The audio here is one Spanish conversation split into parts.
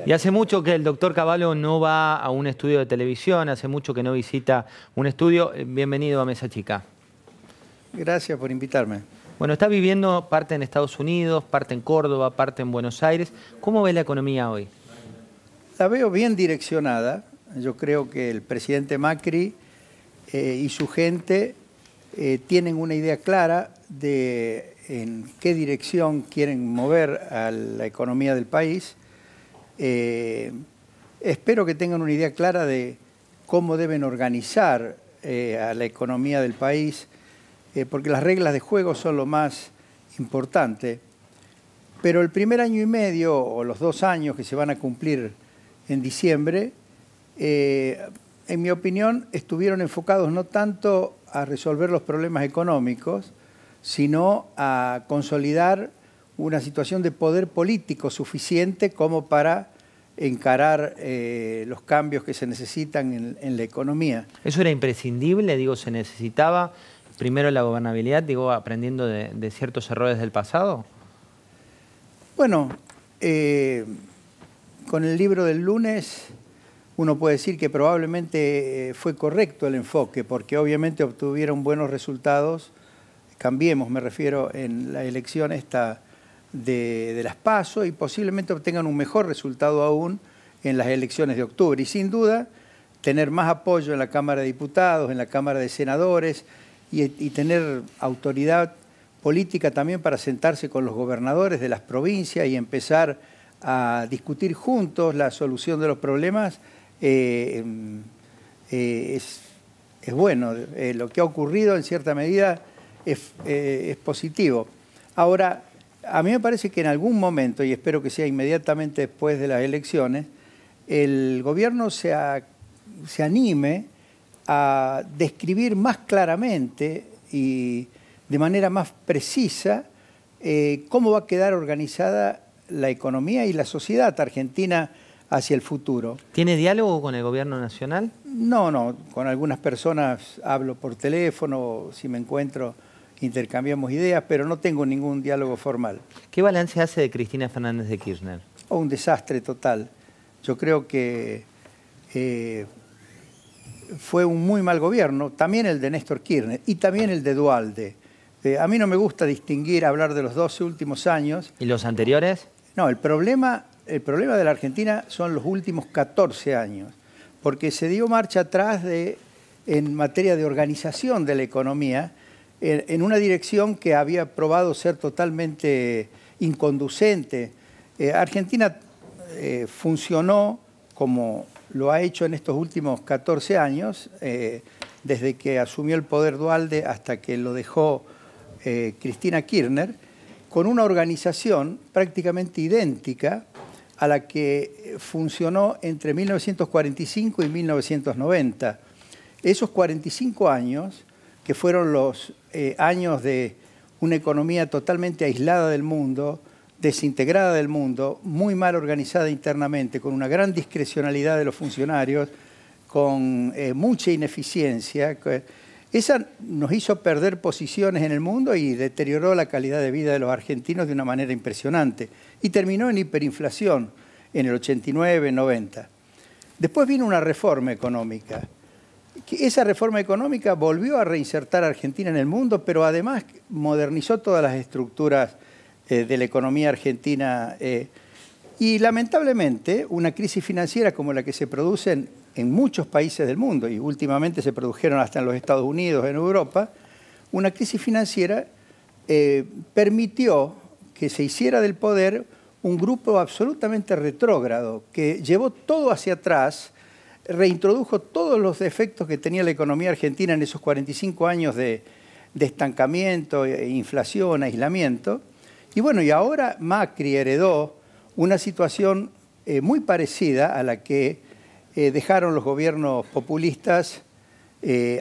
Y hace mucho que el doctor Cavallo no va a un estudio de televisión, hace mucho que no visita un estudio. Bienvenido a Mesa Chica. Gracias por invitarme. Bueno, está viviendo parte en Estados Unidos, parte en Córdoba, parte en Buenos Aires. ¿Cómo ve la economía hoy? La veo bien direccionada. Yo creo que el presidente Macri y su gente tienen una idea clara de en qué dirección quieren mover a la economía del país. Espero que tengan una idea clara de cómo deben organizar a la economía del país, porque las reglas de juego son lo más importante. Pero el primer año y medio, o los 2 años que se van a cumplir en diciembre, en mi opinión, estuvieron enfocados no tanto a resolver los problemas económicos, sino a consolidar una situación de poder político suficiente como para encarar los cambios que se necesitan en la economía. ¿Eso era imprescindible? Digo, ¿se necesitaba primero la gobernabilidad, digo, aprendiendo de ciertos errores del pasado? Bueno, con el libro del lunes uno puede decir que probablemente fue correcto el enfoque, porque obviamente obtuvieron buenos resultados. Cambiemos, me refiero, en la elección esta de las PASO, y posiblemente obtengan un mejor resultado aún en las elecciones de octubre. Y sin duda, tener más apoyo en la Cámara de Diputados, en la Cámara de Senadores, y tener autoridad política también para sentarse con los gobernadores de las provincias y empezar a discutir juntos la solución de los problemas, es bueno. Lo que ha ocurrido en cierta medida es positivo. Ahora, a mí me parece que en algún momento, y espero que sea inmediatamente después de las elecciones, el gobierno se anime a describir más claramente y de manera más precisa cómo va a quedar organizada la economía y la sociedad argentina hacia el futuro. ¿Tiene diálogo con el gobierno nacional? No, con algunas personas hablo por teléfono, si me encuentro intercambiamos ideas, pero no tengo ningún diálogo formal. ¿Qué balance hace de Cristina Fernández de Kirchner? Un desastre total. Yo creo que fue un muy mal gobierno, también el de Néstor Kirchner y también el de Duhalde. A mí no me gusta distinguir, hablar de los 12 últimos años. ¿Y los anteriores? No, el problema de la Argentina son los últimos 14 años, porque se dio marcha atrás en materia de organización de la economía, en una dirección que había probado ser totalmente inconducente. Argentina funcionó como lo ha hecho en estos últimos 14 años, desde que asumió el poder Duhalde hasta que lo dejó Cristina Kirchner, con una organización prácticamente idéntica a la que funcionó entre 1945 y 1990. Esos 45 años, que fueron los años de una economía totalmente aislada del mundo, desintegrada del mundo, muy mal organizada internamente, con una gran discrecionalidad de los funcionarios, con mucha ineficiencia. Esa nos hizo perder posiciones en el mundo y deterioró la calidad de vida de los argentinos de una manera impresionante. Y terminó en hiperinflación en el 89, 90. Después vino una reforma económica. Esa reforma económica volvió a reinsertar a Argentina en el mundo, pero además modernizó todas las estructuras de la economía argentina. Y lamentablemente, una crisis financiera como la que se produce en muchos países del mundo, y últimamente se produjeron hasta en los Estados Unidos, en Europa, una crisis financiera permitió que se hiciera del poder un grupo absolutamente retrógrado, que llevó todo hacia atrás, reintrodujo todos los defectos que tenía la economía argentina en esos 45 años de estancamiento, inflación, aislamiento. Y bueno, y ahora Macri heredó una situación muy parecida a la que dejaron los gobiernos populistas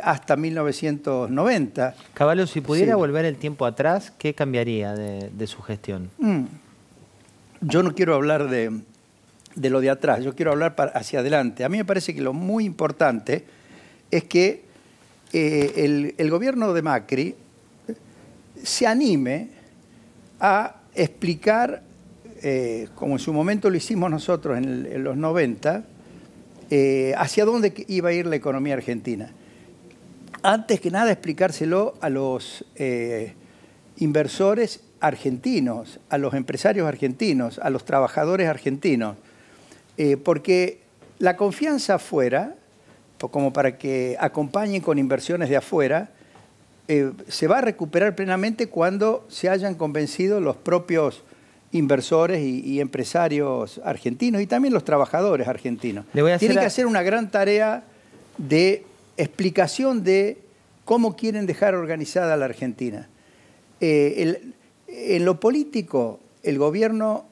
hasta 1990. Cavallo, si pudiera volver el tiempo atrás, ¿qué cambiaría de su gestión? Yo no quiero hablar de lo de atrás, yo quiero hablar hacia adelante. A mí me parece que lo muy importante es que el gobierno de Macri se anime a explicar como en su momento lo hicimos nosotros en los 90, hacia dónde iba a ir la economía argentina. Antes que nada, explicárselo a los inversores argentinos, a los empresarios argentinos, a los trabajadores argentinos, porque la confianza afuera, como para que acompañen con inversiones de afuera, se va a recuperar plenamente cuando se hayan convencido los propios inversores y empresarios argentinos y también los trabajadores argentinos. Tienen que hacer una gran tarea de explicación de cómo quieren dejar organizada la Argentina. En lo político, el gobierno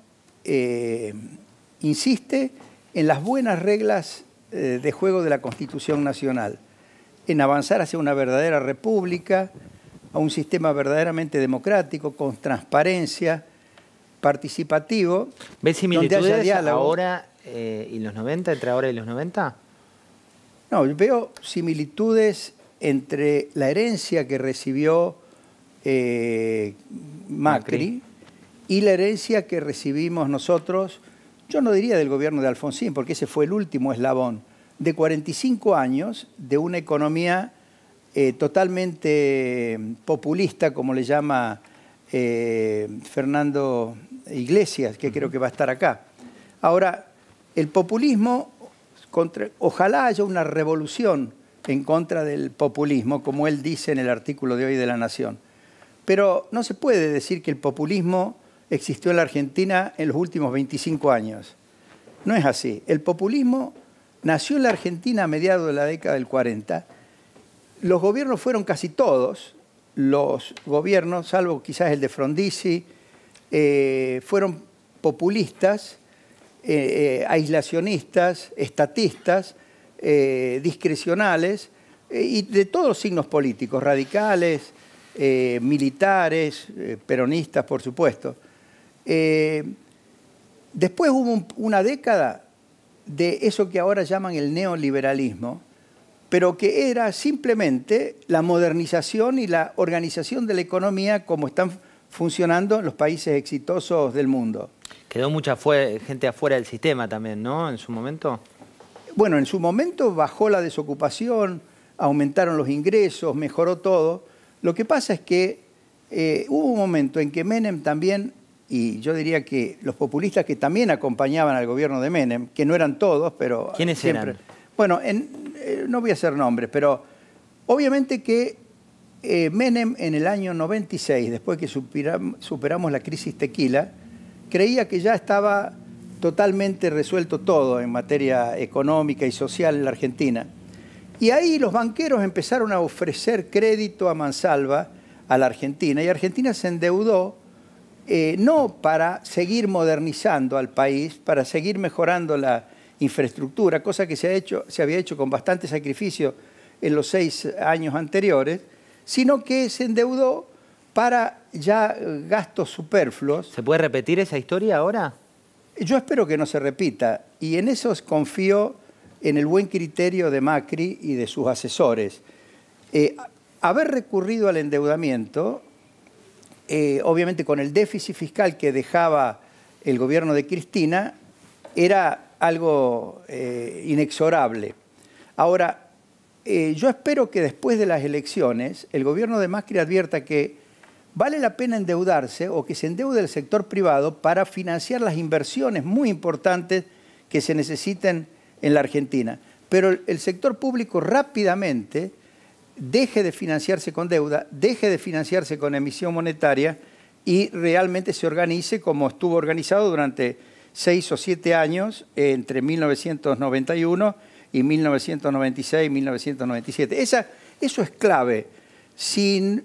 insiste en las buenas reglas de juego de la Constitución Nacional, en avanzar hacia una verdadera república, a un sistema verdaderamente democrático, con transparencia, participativo. ¿Ves similitudes ahora y los 90, entre ahora y los 90? No, yo veo similitudes entre la herencia que recibió Macri y la herencia que recibimos nosotros, yo no diría del gobierno de Alfonsín, porque ese fue el último eslabón, de 45 años de una economía totalmente populista, como le llama Fernando Iglesias, que creo que va a estar acá. Ahora, el populismo, ojalá haya una revolución en contra del populismo, como él dice en el artículo de hoy de La Nación. Pero no se puede decir que el populismo existió en la Argentina en los últimos 25 años. No es así. El populismo nació en la Argentina a mediados de la década del 40. Los gobiernos fueron casi todos, los gobiernos, salvo quizás el de Frondizi, fueron populistas, aislacionistas, estatistas, discrecionales, y de todos los signos políticos, radicales, militares, peronistas, por supuesto. Después hubo una década de eso que ahora llaman el neoliberalismo, pero que era simplemente la modernización y la organización de la economía como están funcionando en los países exitosos del mundo. Quedó mucha gente afuera del sistema también, ¿no? En su momento. Bueno, en su momento bajó la desocupación, aumentaron los ingresos, mejoró todo. Lo que pasa es que hubo un momento en que Menem también, y yo diría que los populistas que también acompañaban al gobierno de Menem, que no eran todos, pero... ¿Quiénes siempre eran? Bueno, no voy a hacer nombres, pero obviamente que Menem en el año 96, después que superamos la crisis tequila, creía que ya estaba totalmente resuelto todo en materia económica y social en la Argentina. Y ahí los banqueros empezaron a ofrecer crédito a mansalva a la Argentina, y Argentina se endeudó no para seguir modernizando al país, para seguir mejorando la infraestructura, cosa que se había hecho con bastante sacrificio en los 6 años anteriores, sino que se endeudó para ya gastos superfluos. ¿Se puede repetir esa historia ahora? Yo espero que no se repita, y en eso confío en el buen criterio de Macri y de sus asesores. Haber recurrido al endeudamiento, obviamente con el déficit fiscal que dejaba el gobierno de Cristina, era algo inexorable. Ahora, yo espero que después de las elecciones el gobierno de Macri advierta que vale la pena endeudarse o que se endeude el sector privado para financiar las inversiones muy importantes que se necesiten en la Argentina. Pero el sector público rápidamente deje de financiarse con deuda, deje de financiarse con emisión monetaria y realmente se organice como estuvo organizado durante 6 o 7 años entre 1991 y 1996, 1997. Eso es clave. Si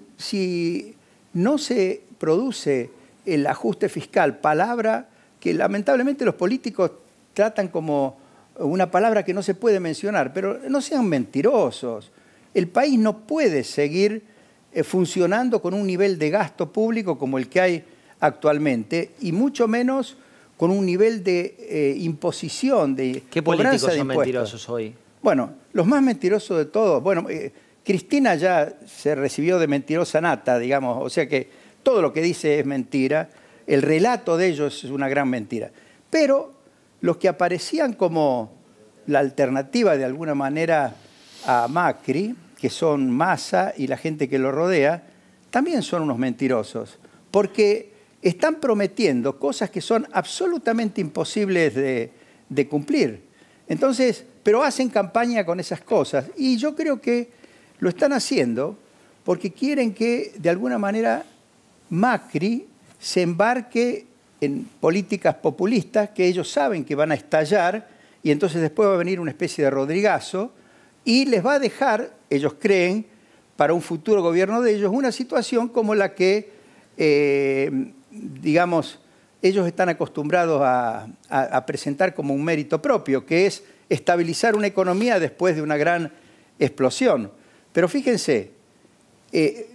no se produce el ajuste fiscal, palabra que lamentablemente los políticos tratan como una palabra que no se puede mencionar, pero no sean mentirosos. El país no puede seguir funcionando con un nivel de gasto público como el que hay actualmente, y mucho menos con un nivel de imposición, de ¿Qué cobranza políticos de son impuestos. mentirosos hoy? Bueno, los más mentirosos de todos. Bueno, Cristina ya se recibió de mentirosa nata, digamos, o sea que todo lo que dice es mentira. el relato de ellos es una gran mentira. Pero los que aparecían como la alternativa de alguna manera a Macri, que son Massa y la gente que lo rodea, también son unos mentirosos, porque están prometiendo cosas que son absolutamente imposibles de cumplir. Entonces, pero hacen campaña con esas cosas. Y yo creo que lo están haciendo porque quieren que, de alguna manera, Macri se embarque en políticas populistas que ellos saben que van a estallar y entonces después va a venir una especie de Rodrigazo y les va a dejar, ellos creen, para un futuro gobierno de ellos, una situación como la que, digamos, ellos están acostumbrados a presentar como un mérito propio, que es estabilizar una economía después de una gran explosión. Pero fíjense,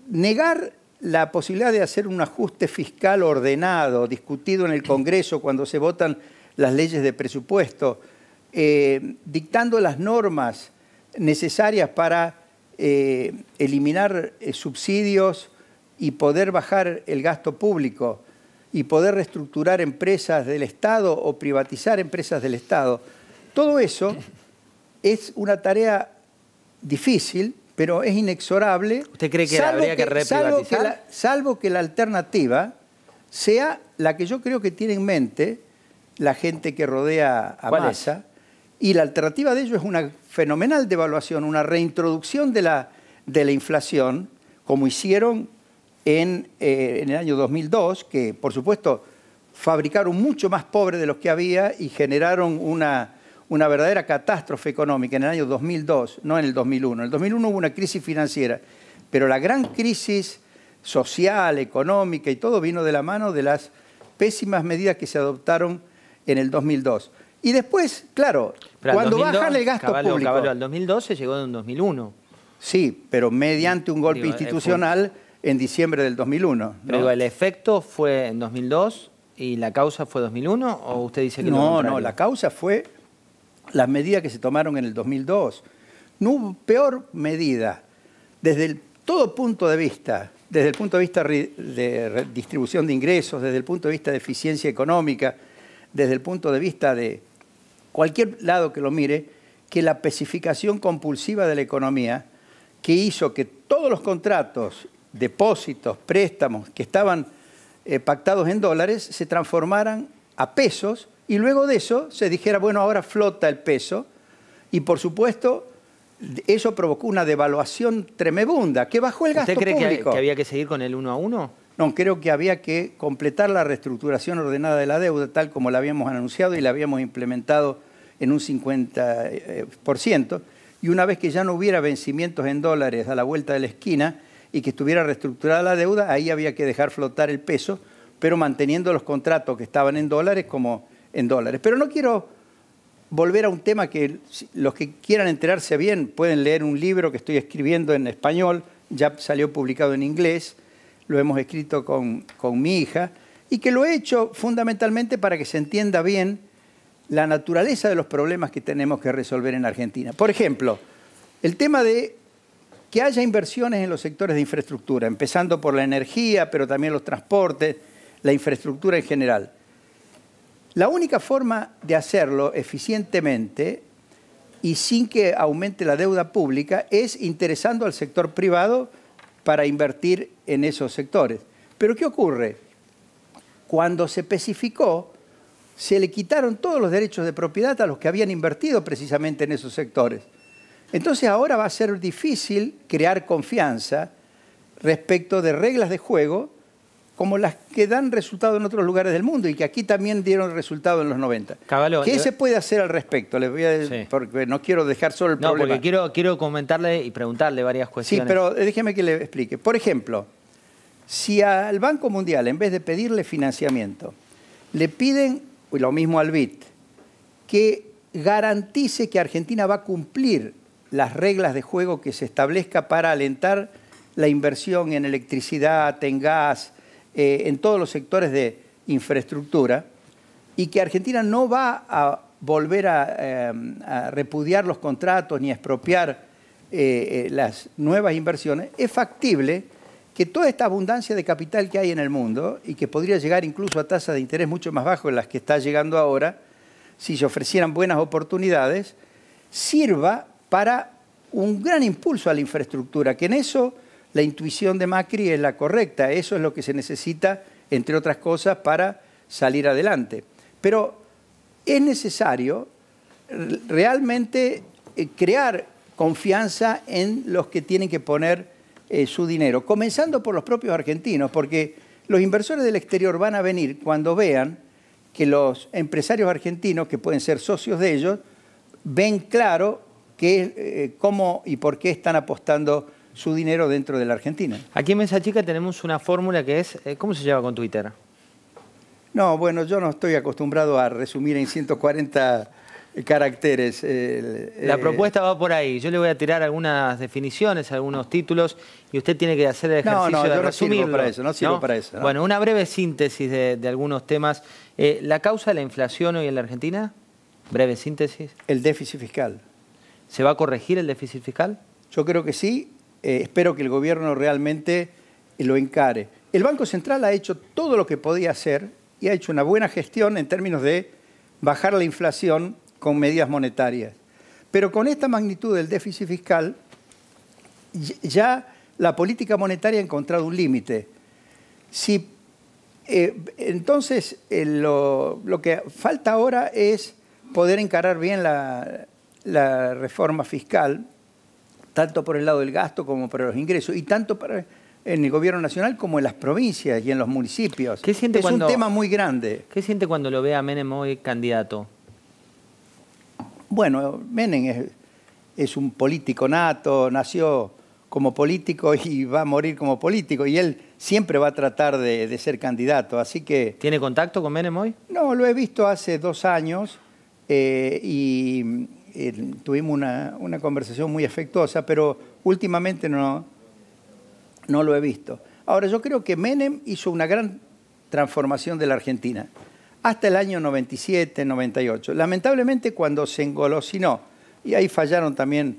negar la posibilidad de hacer un ajuste fiscal ordenado, discutido en el Congreso cuando se votan las leyes de presupuesto, dictando las normas necesarias para eliminar subsidios y poder bajar el gasto público y poder reestructurar empresas del Estado o privatizar empresas del Estado. Todo eso es una tarea difícil, pero es inexorable. ¿Usted cree que habría que reprivatizar? Salvo que la alternativa sea la que yo creo que tiene en mente la gente que rodea a Massa. Y la alternativa de ello es una fenomenal devaluación, una reintroducción de la inflación, como hicieron en el año 2002, que por supuesto fabricaron mucho más pobres de los que había y generaron una verdadera catástrofe económica en el año 2002, no en el 2001. En el 2001 hubo una crisis financiera, pero la gran crisis social, económica y todo vino de la mano de las pésimas medidas que se adoptaron en el 2002. Y después, claro, pero cuando 2002, bajan el gasto público... al 2012 llegó de un 2001. Sí, pero mediante un golpe institucional en diciembre del 2001. ¿no? Pero digo, ¿el efecto fue en 2002 y la causa fue 2001? ¿O usted dice que no, la causa fue las medidas que se tomaron en el 2002. No hubo peor medida desde todo punto de vista, desde el punto de vista de distribución de ingresos, desde el punto de vista de eficiencia económica, desde el punto de vista de cualquier lado que lo mire, que la especificación compulsiva de la economía, que hizo que todos los contratos, depósitos, préstamos que estaban pactados en dólares se transformaran a pesos y luego de eso se dijera, bueno, ahora flota el peso y por supuesto eso provocó una devaluación tremenda que bajó el gasto público. ¿Usted cree que había que seguir con el 1 a 1? No, creo que había que completar la reestructuración ordenada de la deuda tal como la habíamos anunciado y la habíamos implementado en un 50%. Y una vez que ya no hubiera vencimientos en dólares a la vuelta de la esquina y que estuviera reestructurada la deuda, ahí había que dejar flotar el peso, pero manteniendo los contratos que estaban en dólares como en dólares. Pero no quiero volver a un tema que los que quieran enterarse bien pueden leer un libro que estoy escribiendo en español, ya salió publicado en inglés, lo hemos escrito con mi hija, y que lo he hecho fundamentalmente para que se entienda bien la naturaleza de los problemas que tenemos que resolver en Argentina. Por ejemplo, el tema de que haya inversiones en los sectores de infraestructura, empezando por la energía, pero también los transportes, la infraestructura en general. La única forma de hacerlo eficientemente y sin que aumente la deuda pública es interesando al sector privado para invertir en esos sectores. Pero ¿qué ocurre? Cuando se especificó, se le quitaron todos los derechos de propiedad a los que habían invertido precisamente en esos sectores. Entonces ahora va a ser difícil crear confianza respecto de reglas de juego como las que dan resultado en otros lugares del mundo y que aquí también dieron resultado en los 90. Caballo, ¿Qué se puede hacer al respecto? Les voy a, sí. Porque no quiero dejar solo el problema. No, porque quiero comentarle y preguntarle varias cuestiones. Sí, pero déjeme que le explique. Por ejemplo, si al Banco Mundial, en vez de pedirle financiamiento, le piden, y lo mismo al BID, que garantice que Argentina va a cumplir las reglas de juego que se establezca para alentar la inversión en electricidad, en gas, en todos los sectores de infraestructura, y que Argentina no va a volver a repudiar los contratos ni a expropiar las nuevas inversiones, es factible que toda esta abundancia de capital que hay en el mundo y que podría llegar incluso a tasas de interés mucho más bajas de las que está llegando ahora, si se ofrecieran buenas oportunidades, sirva para un gran impulso a la infraestructura, que en eso la intuición de Macri es la correcta. Eso es lo que se necesita, entre otras cosas, para salir adelante. Pero es necesario realmente crear confianza en los que tienen que poner su dinero, comenzando por los propios argentinos, porque los inversores del exterior van a venir cuando vean que los empresarios argentinos, que pueden ser socios de ellos, ven claro cómo y por qué están apostando su dinero dentro de la Argentina. Aquí en Mesa Chica tenemos una fórmula que es, ¿cómo se lleva con Twitter? No, bueno, yo no estoy acostumbrado a resumir en 140 caracteres. La propuesta va por ahí. Yo le voy a tirar algunas definiciones, algunos títulos, y usted tiene que hacer el ejercicio de resumirlo. No sirvo para eso. ¿No? Bueno, una breve síntesis de algunos temas. ¿La causa de la inflación hoy en la Argentina? Breve síntesis. El déficit fiscal. ¿Se va a corregir el déficit fiscal? Yo creo que sí. Espero que el gobierno realmente lo encare. El Banco Central ha hecho todo lo que podía hacer y ha hecho una buena gestión en términos de bajar la inflación con medidas monetarias. Pero con esta magnitud del déficit fiscal, ya la política monetaria ha encontrado un límite. Entonces, lo que falta ahora es poder encarar bien la reforma fiscal, tanto por el lado del gasto como por los ingresos, y tanto en el gobierno nacional como en las provincias y en los municipios. ¿Qué siente un tema muy grande. ¿Qué siente cuando lo ve a Menem hoy candidato? Bueno, Menem es un político nato, nació como político y va a morir como político, y él siempre va a tratar de ser candidato, así que... ¿Tiene contacto con Menem hoy? No, lo he visto hace 2 años y tuvimos una conversación muy afectuosa, pero últimamente no lo he visto. Ahora, yo creo que Menem hizo una gran transformación de la Argentina hasta el año 97, 98. Lamentablemente, cuando se engolosinó, y ahí fallaron también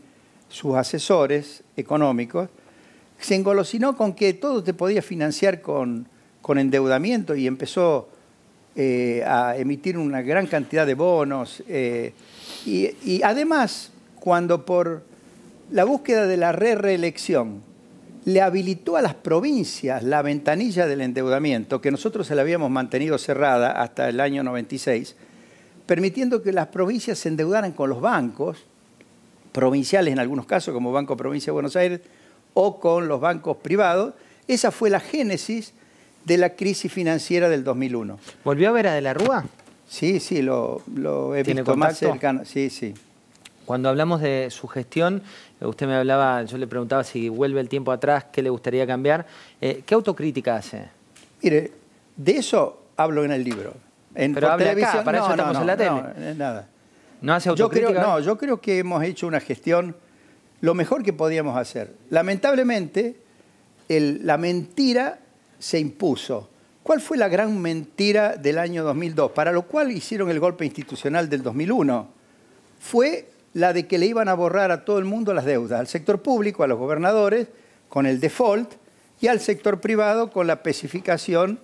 sus asesores económicos, se engolosinó con que todo te podía financiar con endeudamiento y empezó a emitir una gran cantidad de bonos. Y además, cuando por la búsqueda de la reelección le habilitó a las provincias la ventanilla del endeudamiento, que nosotros se la habíamos mantenido cerrada hasta el año 96, permitiendo que las provincias se endeudaran con los bancos, provinciales en algunos casos, como Banco Provincia de Buenos Aires, o con los bancos privados. Esa fue la génesis de la crisis financiera del 2001. ¿Volvió a ver a De la Rúa? Sí, lo he visto más cercano. Sí. Cuando hablamos de su gestión, usted me hablaba, yo le preguntaba si vuelve el tiempo atrás, ¿qué le gustaría cambiar? ¿Qué autocrítica hace? Mire, de eso hablo en el libro. Pero habla acá, para eso estamos en la tele. No, nada. ¿No hace autocrítica? Yo creo que hemos hecho una gestión lo mejor que podíamos hacer. Lamentablemente, la mentira se impuso. ¿Cuál fue la gran mentira del año 2002? Para lo cual hicieron el golpe institucional del 2001. Fue la de que le iban a borrar a todo el mundo las deudas, al sector público, a los gobernadores, con el default, y al sector privado con la especificación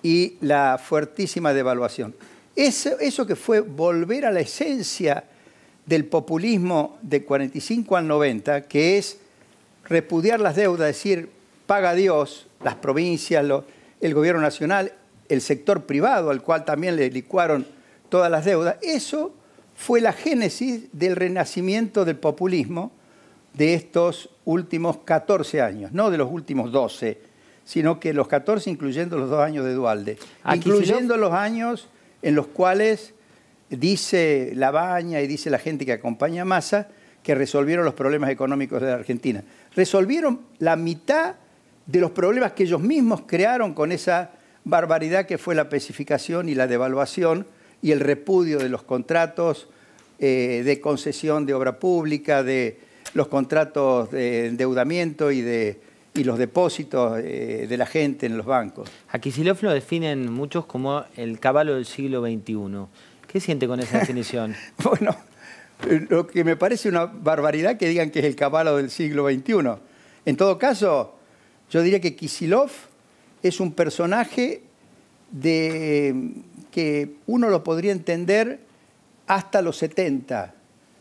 y la fuertísima devaluación. Eso que fue volver a la esencia del populismo de 45 al 90, que es repudiar las deudas, decir, paga Dios, las provincias, el gobierno nacional, el sector privado, al cual también le licuaron todas las deudas. Eso fue la génesis del renacimiento del populismo de estos últimos 14 años, no de los últimos 12, sino que los 14 incluyendo los 2 años de Duhalde, incluyendo los años en los cuales dice Labaña y dice la gente que acompaña a Massa que resolvieron los problemas económicos de la Argentina. Resolvieron la mitad de los problemas que ellos mismos crearon con esa barbaridad que fue la especificación y la devaluación y el repudio de los contratos de concesión de obra pública, de los contratos de endeudamiento y los depósitos de la gente en los bancos. A Kicillof lo definen muchos como el caballo del siglo XXI. ¿Qué siente con esa definición? Bueno, lo que me parece una barbaridad que digan que es el caballo del siglo XXI. En todo caso, Yo diría que Kicillof es un personaje que uno lo podría entender hasta los 70,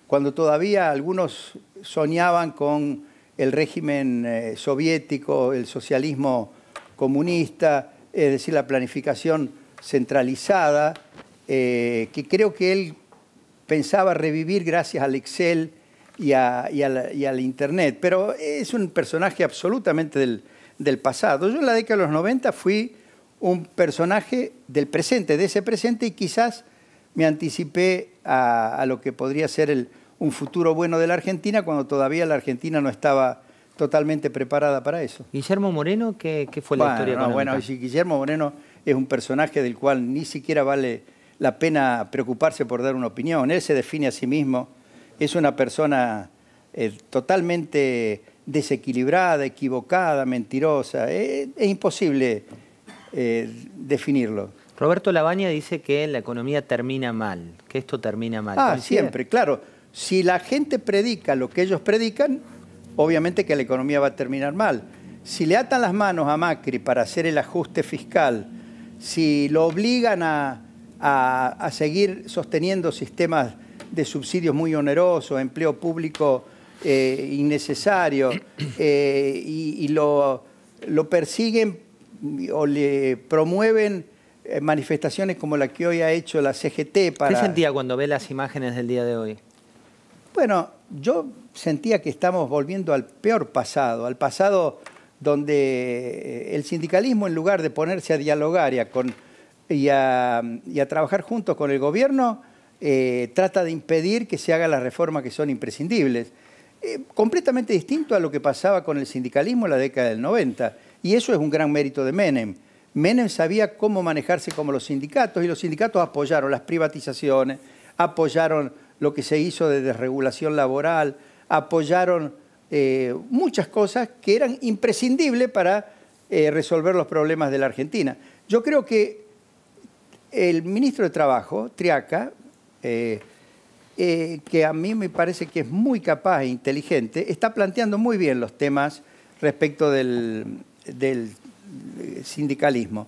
cuando todavía algunos soñaban con el régimen soviético, el socialismo comunista, es decir, la planificación centralizada, que creo que él pensaba revivir gracias al Excel y al Internet. Pero es un personaje absolutamente del pasado. Yo en la década de los 90 fui un personaje del presente, de ese presente, y quizás me anticipé a lo que podría ser un futuro bueno de la Argentina, cuando todavía la Argentina no estaba totalmente preparada para eso. Guillermo Moreno, ¿qué fue la historia económica? Bueno, Guillermo Moreno es un personaje del cual ni siquiera vale la pena preocuparse por dar una opinión. Él se define a sí mismo, es una persona totalmente desequilibrada, equivocada, mentirosa. Es imposible definirlo. Roberto Labaña dice que la economía termina mal, que esto termina mal. Ah, siempre, claro. Si la gente predica lo que ellos predican, obviamente que la economía va a terminar mal. Si le atan las manos a Macri para hacer el ajuste fiscal, si lo obligan a seguir sosteniendo sistemas de subsidios muy onerosos, empleo público innecesario, y lo persiguen o le promueven manifestaciones como la que hoy ha hecho la CGT para... ¿Qué sentía cuando ve las imágenes del día de hoy? Bueno, yo sentía que estamos volviendo al peor pasado, al pasado donde el sindicalismo, en lugar de ponerse a dialogar y a trabajar juntos con el gobierno, trata de impedir que se hagan las reformas que son imprescindibles. Completamente distinto a lo que pasaba con el sindicalismo en la década del 90. Y eso es un gran mérito de Menem. Menem sabía cómo manejarse como los sindicatos, y los sindicatos apoyaron las privatizaciones, apoyaron lo que se hizo de desregulación laboral, apoyaron muchas cosas que eran imprescindibles para resolver los problemas de la Argentina. Yo creo que el ministro de Trabajo, Triaca, que a mí me parece que es muy capaz e inteligente, está planteando muy bien los temas respecto del sindicalismo.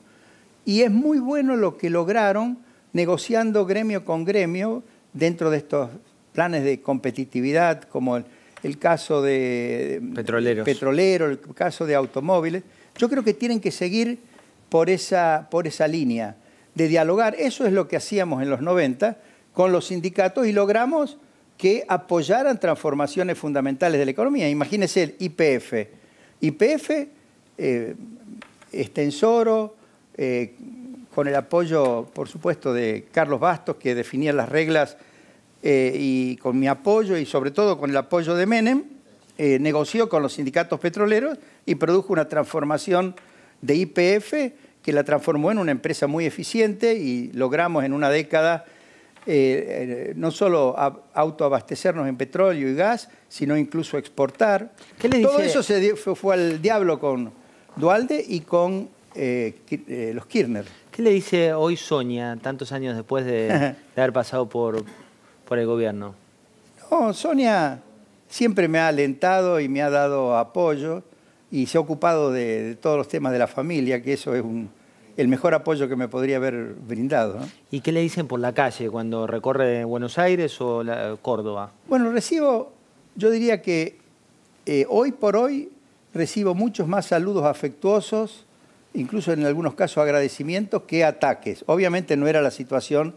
Y es muy bueno lo que lograron negociando gremio con gremio dentro de estos planes de competitividad, como el caso de petrolero, el caso de automóviles. Yo creo que tienen que seguir por esa línea de dialogar. Eso es lo que hacíamos en los 90 con los sindicatos, y logramos que apoyaran transformaciones fundamentales de la economía. Imagínense el YPF. YPF, Extensoro, con el apoyo, por supuesto, de Carlos Bastos, que definía las reglas, y con mi apoyo y sobre todo con el apoyo de Menem, negoció con los sindicatos petroleros y produjo una transformación de YPF que la transformó en una empresa muy eficiente, y logramos en una década no solo autoabastecernos en petróleo y gas, sino incluso exportar. ¿Qué le dice? Todo eso fue al diablo con Duhalde y con los Kirchner. ¿Qué le dice hoy Sonia, tantos años después de haber pasado por el gobierno? No, Sonia siempre me ha alentado y me ha dado apoyo, y se ha ocupado de todos los temas de la familia, que eso es el mejor apoyo que me podría haber brindado, ¿no? ¿Y qué le dicen por la calle cuando recorre Buenos Aires o Córdoba? Bueno, yo diría que hoy por hoy recibo muchos más saludos afectuosos, incluso en algunos casos agradecimientos, que ataques. Obviamente no era la situación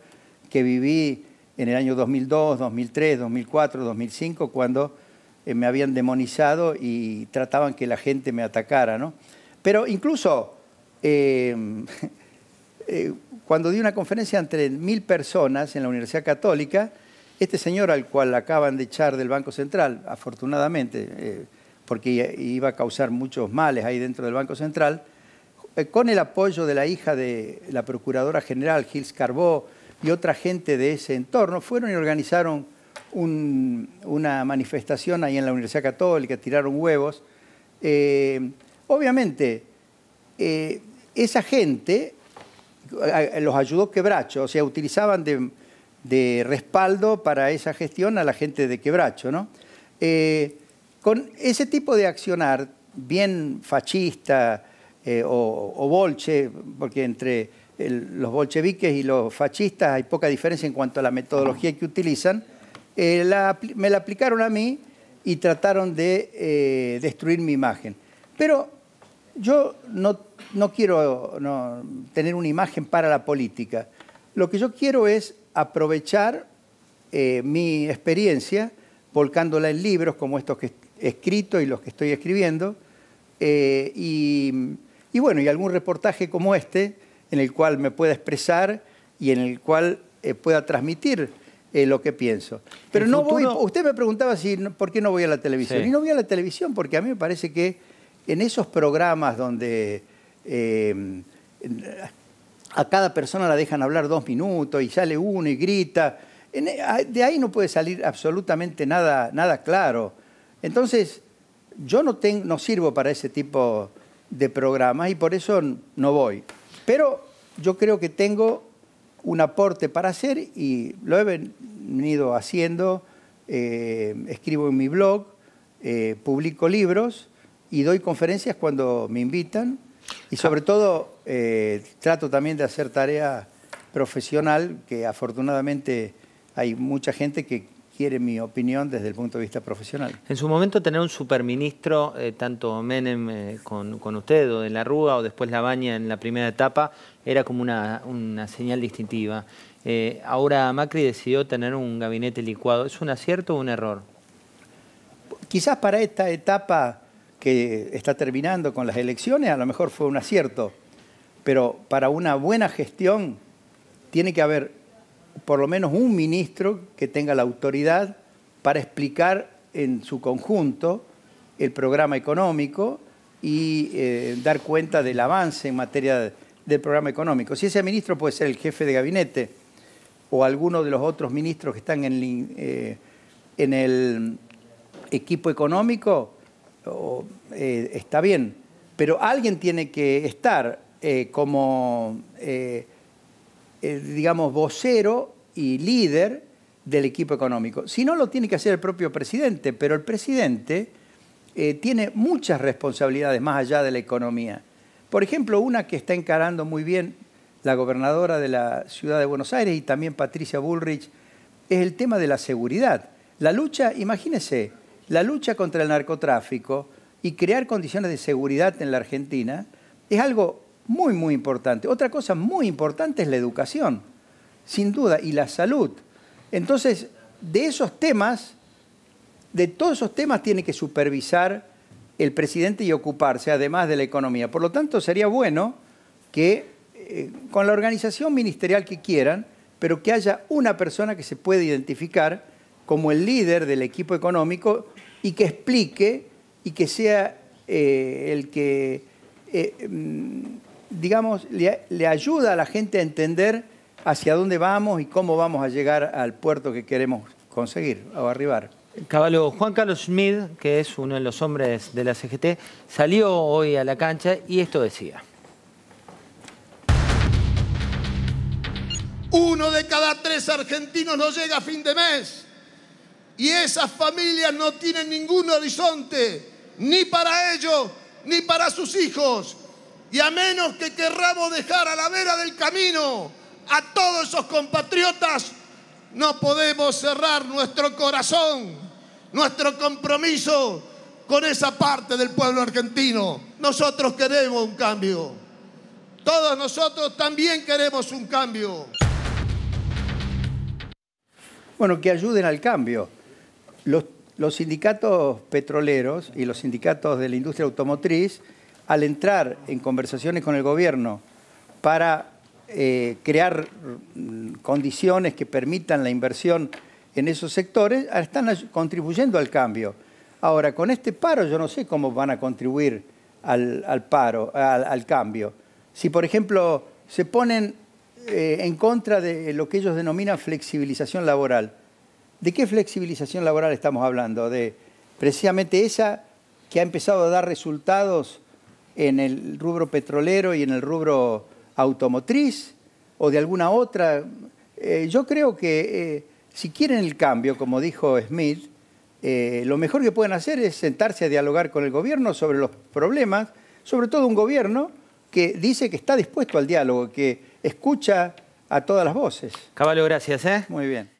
que viví en el año 2002, 2003, 2004, 2005, cuando me habían demonizado y trataban que la gente me atacara, ¿no? Pero incluso cuando di una conferencia entre 1000 personas en la Universidad Católica, este señor, al cual acaban de echar del Banco Central, afortunadamente, porque iba a causar muchos males ahí dentro del Banco Central, con el apoyo de la hija de la Procuradora General, Gils Carbó, y otra gente de ese entorno, fueron y organizaron una manifestación ahí en la Universidad Católica, tiraron huevos. Obviamente, esa gente los ayudó Quebracho, o sea, utilizaban de respaldo para esa gestión a la gente de Quebracho, ¿no? Con ese tipo de accionar bien fascista o bolche, porque entre los bolcheviques y los fascistas hay poca diferencia en cuanto a la metodología que utilizan, me la aplicaron a mí y trataron de destruir mi imagen. Pero yo no quiero tener una imagen para la política. Lo que yo quiero es aprovechar mi experiencia, volcándola en libros como estos que he escrito y los que estoy escribiendo, y bueno, y algún reportaje como este, en el cual me pueda expresar y en el cual pueda transmitir lo que pienso. Pero no voy, usted me preguntaba por qué no voy a la televisión. Sí. Y no voy a la televisión porque a mí me parece que en esos programas donde a cada persona la dejan hablar 2 minutos y sale uno y grita, de ahí no puede salir absolutamente nada claro. Entonces, yo no sirvo para ese tipo de programas y por eso no voy. Pero yo creo que tengo un aporte para hacer y lo he venido haciendo. Escribo en mi blog, publico libros y doy conferencias cuando me invitan. Y sobre todo trato también de hacer tarea profesional, que afortunadamente hay mucha gente que quiere mi opinión desde el punto de vista profesional. En su momento tener un superministro, tanto Menem con usted o de la Rúa o después Labaña en la primera etapa, era como una señal distintiva. Ahora Macri decidió tener un gabinete licuado. ¿Es un acierto o un error? Quizás para esta etapa que está terminando con las elecciones a lo mejor fue un acierto, pero para una buena gestión tiene que haber por lo menos un ministro que tenga la autoridad para explicar en su conjunto el programa económico y dar cuenta del avance en materia del programa económico. Si ese ministro puede ser el jefe de gabinete o alguno de los otros ministros que están en el equipo económico, está bien, pero alguien tiene que estar como digamos, vocero y líder del equipo económico. Si no, lo tiene que hacer el propio presidente, pero el presidente tiene muchas responsabilidades más allá de la economía. Por ejemplo, una que está encarando muy bien la gobernadora de la Ciudad de Buenos Aires y también Patricia Bullrich, es el tema de la seguridad. La lucha, imagínense, la lucha contra el narcotráfico y crear condiciones de seguridad en la Argentina es algo muy, muy importante. Otra cosa muy importante es la educación, sin duda, y la salud. Entonces, de todos esos temas tiene que supervisar el presidente y ocuparse, además de la economía. Por lo tanto, sería bueno que, con la organización ministerial que quieran, pero que haya una persona que se pueda identificar como el líder del equipo económico y que explique y que sea el que digamos, le ayuda a la gente a entender hacia dónde vamos y cómo vamos a llegar al puerto que queremos conseguir o arribar. Caballo, Juan Carlos Schmid, que es uno de los hombres de la CGT, salió hoy a la cancha y esto decía. 1 de cada 3 argentinos no llega a fin de mes. Y esas familias no tienen ningún horizonte, ni para ellos, ni para sus hijos. Y a menos que querramos dejar a la vera del camino a todos esos compatriotas, no podemos cerrar nuestro corazón, nuestro compromiso con esa parte del pueblo argentino. Nosotros queremos un cambio. Todos nosotros también queremos un cambio. Bueno, que ayuden al cambio. Los sindicatos petroleros y los sindicatos de la industria automotriz, al entrar en conversaciones con el gobierno para crear condiciones que permitan la inversión en esos sectores, están contribuyendo al cambio. Ahora, con este paro yo no sé cómo van a contribuir al cambio. Si, por ejemplo, se ponen en contra de lo que ellos denominan flexibilización laboral. ¿De qué flexibilización laboral estamos hablando? ¿De precisamente esa que ha empezado a dar resultados en el rubro petrolero y en el rubro automotriz o de alguna otra? Yo creo que si quieren el cambio, como dijo Smith, lo mejor que pueden hacer es sentarse a dialogar con el gobierno sobre los problemas, sobre todo un gobierno que dice que está dispuesto al diálogo, que escucha a todas las voces. Cavallo, gracias. Muy bien.